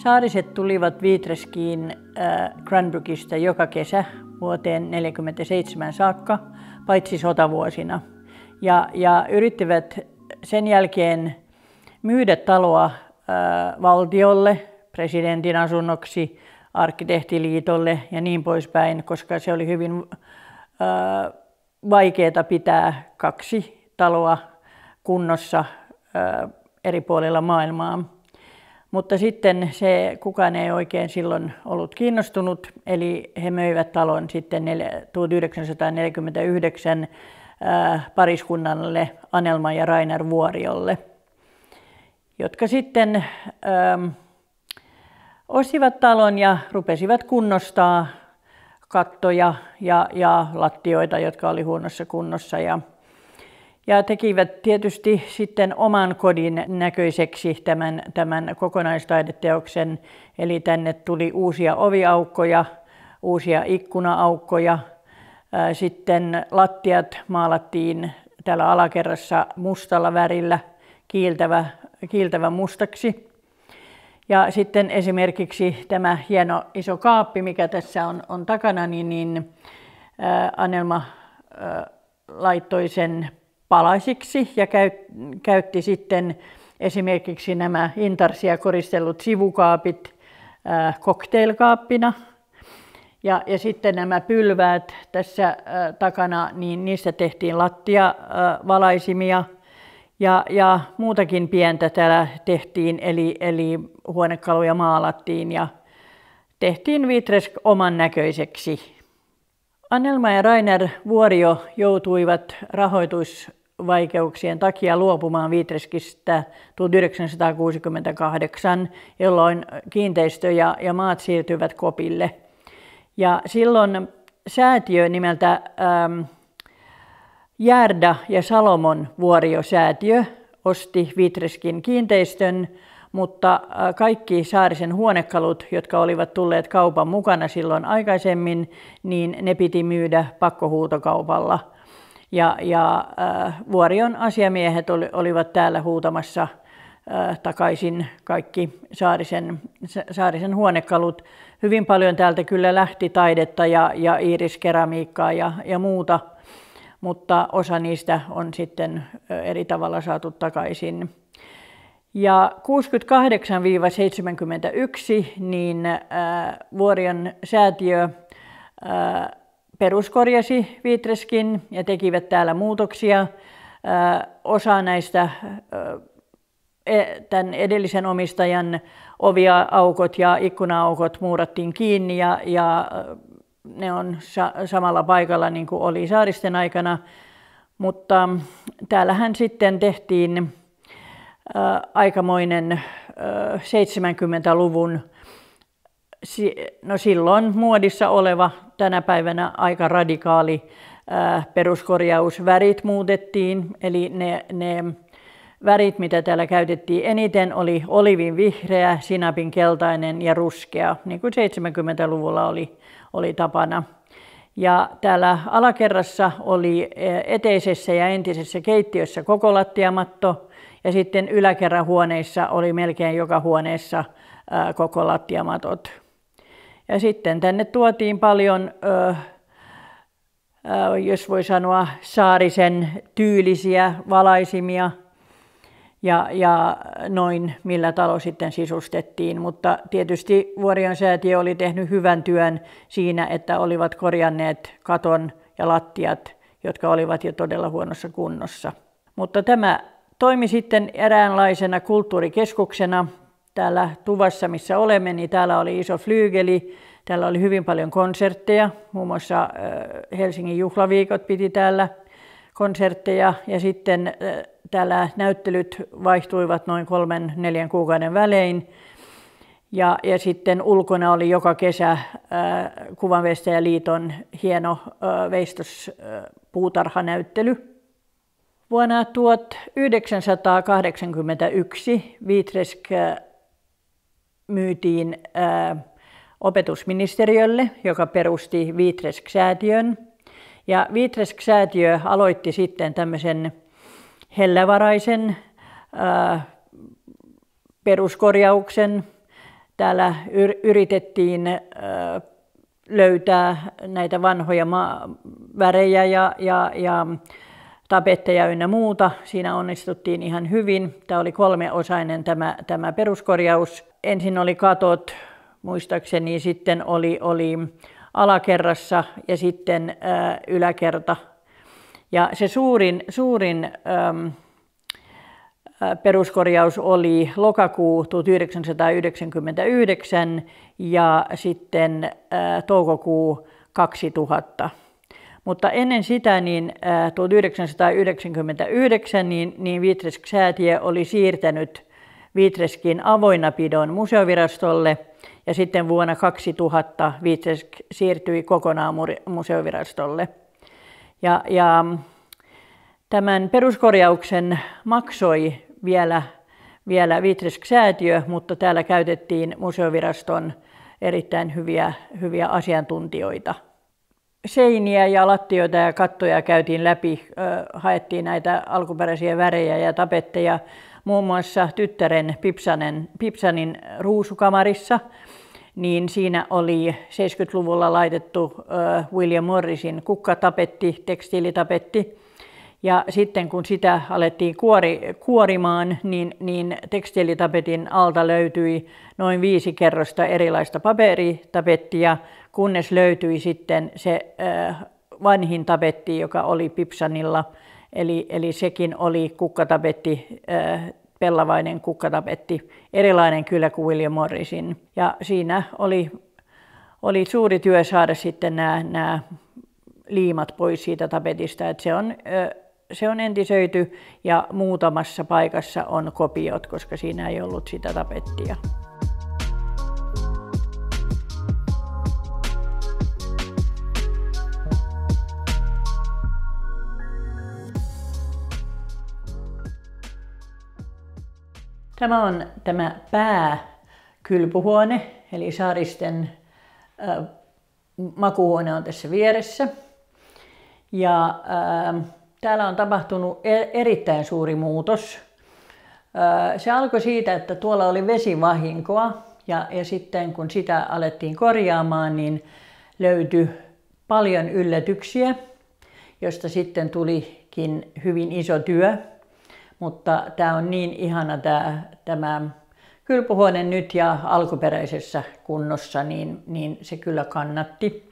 Saariset tulivat Viitreskiin Cranbrookista joka kesä vuoteen 1947 saakka, paitsi sotavuosina. Ja yrittivät sen jälkeen myydä taloa valtiolle, presidentin asunnoksi, arkkitehtiliitolle ja niin poispäin, koska se oli hyvin vaikeaa pitää kaksi taloa kunnossa eri puolilla maailmaa. Mutta sitten kukaan ei oikein silloin ollut kiinnostunut, eli he möivät talon sitten 1949 pariskunnalle Anelma ja Rainer Vuoriolle, jotka sitten ostivat talon ja rupesivat kunnostaa kattoja ja lattioita, jotka oli huonossa kunnossa. Ja tekivät tietysti sitten oman kodin näköiseksi tämän kokonaistaideteoksen. Eli tänne tuli uusia oviaukkoja, uusia ikkuna-aukkoja. Sitten lattiat maalattiin täällä alakerrassa mustalla värillä, kiiltävä mustaksi. Ja sitten esimerkiksi tämä hieno iso kaappi, mikä tässä on takana, niin Anelma laittoi sen palasiksi ja käytti sitten esimerkiksi nämä intarsia koristellut sivukaapit cocktailkaappina. Ja sitten nämä pylväät tässä takana, niin niistä tehtiin lattiavalaisimia ja muutakin pientä täällä tehtiin, eli huonekaluja maalattiin ja tehtiin Viitresk oman näköiseksi. Anelma ja Rainer Vuorio joutuivat rahoitusvaikeuksien takia luopumaan Viitreskistä 1968, jolloin kiinteistö ja maat siirtyivät Kopille. Ja silloin säätiö nimeltä Gerda ja Salomon Vuorio-säätiö osti Viitreskin kiinteistön, mutta kaikki Saarisen huonekalut, jotka olivat tulleet kaupan mukana silloin aikaisemmin, niin ne piti myydä pakkohuutokaupalla. Ja Vuorion asiamiehet olivat täällä huutamassa takaisin kaikki Saarisen huonekalut. Hyvin paljon täältä kyllä lähti taidetta ja iiriskeramiikkaa ja muuta, mutta osa niistä on sitten eri tavalla saatu takaisin. Ja 68–71 niin Vuorion säätiö peruskorjasi Viitreskin ja tekivät täällä muutoksia. Osa näistä tämän edellisen omistajan oviaukot ja ikkuna-aukot muurattiin kiinni ja ne on samalla paikalla niin kuin oli Saaristen aikana, mutta täällähän sitten tehtiin aikamoinen 70-luvun, no silloin muodissa oleva, tänä päivänä aika radikaali peruskorjaus. Värit muutettiin, eli ne värit, mitä täällä käytettiin eniten, oli olivin vihreä, sinapin keltainen ja ruskea, niin kuin 70-luvulla oli tapana. Ja täällä alakerrassa oli eteisessä ja entisessä keittiössä koko lattiamatto, ja sitten yläkerran huoneissa oli melkein joka huoneessa koko lattiamatot. Ja sitten tänne tuotiin paljon, jos voi sanoa, Saarisen tyylisiä valaisimia ja noin millä talo sitten sisustettiin. Mutta tietysti Vuorion säätiö oli tehnyt hyvän työn siinä, että olivat korjanneet katon ja lattiat, jotka olivat jo todella huonossa kunnossa. Mutta tämä toimi sitten eräänlaisena kulttuurikeskuksena. Täällä tuvassa, missä olemme, niin täällä oli iso flyygeli. Täällä oli hyvin paljon konsertteja, muun muassa Helsingin juhlaviikot piti täällä konsertteja. Ja sitten täällä näyttelyt vaihtuivat noin 3–4 kuukauden välein. Ja sitten ulkona oli joka kesä Kuvanveistäjäliiton hieno veistospuutarhanäyttely. Vuonna 1981 Viitresk myytiin opetusministeriölle, joka perusti Viitresk-säätiön. Ja Viitresk-säätiö aloitti sitten tämmöisen hellävaraisen peruskorjauksen Täällä yritettiin löytää näitä vanhoja värejä ja tapetteja ynnä muuta. Siinä onnistuttiin ihan hyvin. Tämä oli 3-osainen tämä peruskorjaus. Ensin oli katot, muistaakseni, sitten oli alakerrassa ja sitten yläkerta. Ja se suurin peruskorjaus oli lokakuu 1999 ja sitten toukokuu 2000. Mutta ennen sitä, niin 1999, niin Viitresk-säätiö oli siirtänyt Viitreskin avoinnapidon museovirastolle ja sitten vuonna 2000 Viitresk siirtyi kokonaan museovirastolle. Ja tämän peruskorjauksen maksoi vielä Viitresk-säätiö, mutta täällä käytettiin museoviraston erittäin hyviä asiantuntijoita. Seiniä ja lattioita ja kattoja käytiin läpi, haettiin näitä alkuperäisiä värejä ja tapetteja muun muassa tyttären Pipsanin ruusukamarissa. Niin siinä oli 70-luvulla laitettu William Morrisin kukkatapetti, tekstiilitapetti. Ja sitten kun sitä alettiin kuorimaan, niin tekstiilitapetin alta löytyi noin 5 kerrosta erilaista paperitapettia, kunnes löytyi sitten se vanhin tapetti, joka oli Pipsanilla. Eli sekin oli kukkatapetti, pellavainen kukkatapetti, erilainen kyllä kuin William Morrisin. Ja siinä oli suuri työ saada sitten nämä liimat pois siitä tapetista, että se on entisöity ja muutamassa paikassa on kopiot, koska siinä ei ollut sitä tapettia. Tämä on tämä pääkylpyhuone, eli Saaristen makuuhuone on tässä vieressä. Ja täällä on tapahtunut erittäin suuri muutos. Se alkoi siitä, että tuolla oli vesivahinkoa ja sitten kun sitä alettiin korjaamaan, niin löytyi paljon yllätyksiä, josta sitten tulikin hyvin iso työ. Mutta tämä on niin ihana tämä kylpyhuone nyt ja alkuperäisessä kunnossa, niin se kyllä kannatti.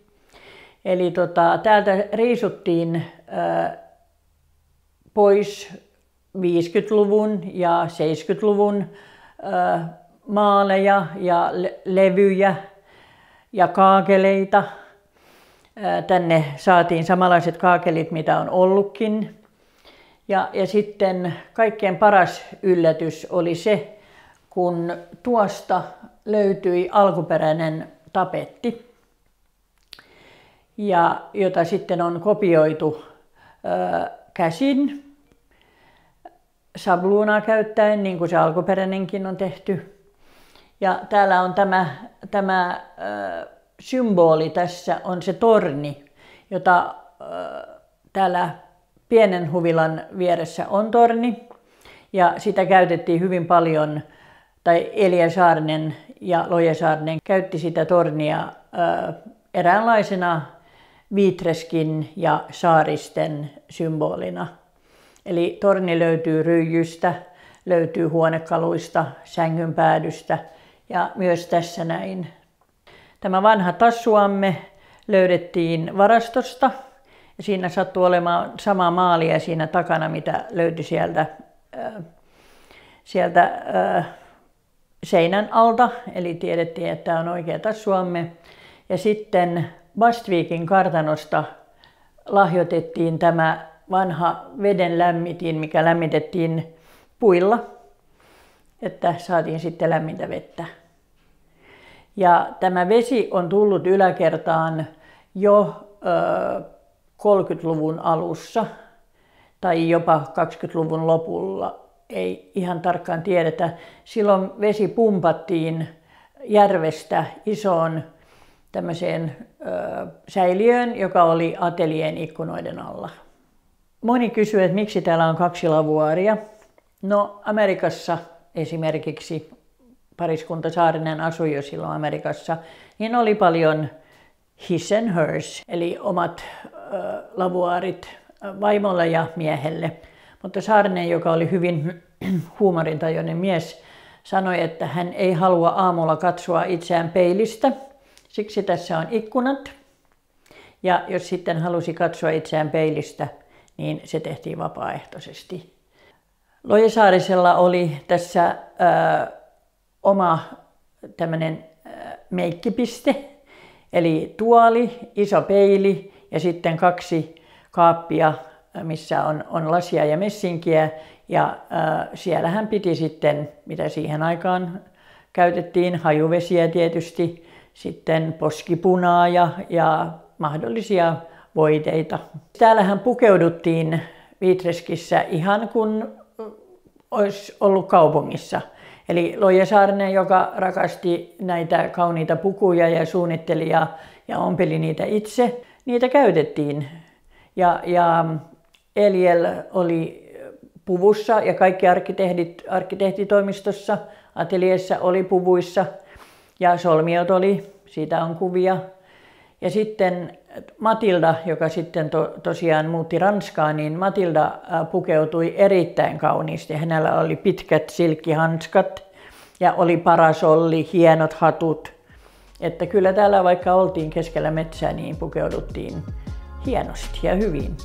Eli täältä riisuttiin pois 50-luvun ja 70-luvun maaleja ja levyjä ja kaakeleita. Tänne saatiin samanlaiset kaakelit, mitä on ollutkin. Ja sitten kaikkein paras yllätys oli se, kun tuosta löytyi alkuperäinen tapetti, jota sitten on kopioitu käsin sabluunaa käyttäen, niin kuin se alkuperäinenkin on tehty. Ja täällä on tämä symboli tässä on se torni, jota täällä pienen huvilan vieressä on torni. Ja sitä käytettiin hyvin paljon, tai Elia Saarinen ja Loje Saarinen käytti sitä tornia eräänlaisena Viitreskin ja Saaristen symbolina. Eli torni löytyy ryijystä, löytyy huonekaluista, sängynpäädystä ja myös tässä näin. Tämä vanha tassuamme löydettiin varastosta ja siinä sattui olemaan sama maalia siinä takana, mitä löytyi sieltä seinän alta. Eli tiedettiin, että tämä on oikea tassuamme. Ja sitten Bastvikin kartanosta lahjoitettiin tämä vanha veden lämmitin, mikä lämmitettiin puilla, että saatiin sitten lämmintä vettä. Ja tämä vesi on tullut yläkertaan jo 30-luvun alussa tai jopa 20-luvun lopulla, ei ihan tarkkaan tiedetä. Silloin vesi pumpattiin järvestä isoon tämmöiseen säiliöön, joka oli ateljeen ikkunoiden alla. Moni kysyy, että miksi täällä on 2 lavuaaria. No Amerikassa esimerkiksi pariskunta Saarinen asui jo silloin Amerikassa, niin oli paljon his and hers, eli omat lavuaarit vaimolle ja miehelle. Mutta Saarinen, joka oli hyvin huumorintajuinen mies, sanoi, että hän ei halua aamulla katsoa itseään peilistä, siksi tässä on ikkunat. Ja jos sitten halusi katsoa itseään peilistä, niin se tehtiin vapaaehtoisesti. Lojasaarisella oli tässä oma tämmöinen meikkipiste, eli tuoli, iso peili ja sitten 2 kaappia, missä on lasia ja messinkiä. Ja siellä hän piti sitten, mitä siihen aikaan käytettiin, hajuvesiä tietysti, sitten poskipunaa ja mahdollisia voiteita. Täällähän pukeuduttiin Viitreskissä ihan kuin olisi ollut kaupungissa. Eli Loija Saarinen, joka rakasti näitä kauniita pukuja ja suunnitteli ja ompeli niitä itse, niitä käytettiin. Ja Eliel oli puvussa ja kaikki arkkitehtitoimistossa, ateljeessa oli puvuissa ja solmiot oli, siitä on kuvia. Ja sitten Matilda, joka sitten tosiaan muutti Ranskaan, niin Matilda pukeutui erittäin kauniisti. Hänellä oli pitkät silkkihanskat ja oli parasolli, hienot hatut. Että kyllä täällä vaikka oltiin keskellä metsää, niin pukeuduttiin hienosti ja hyvin.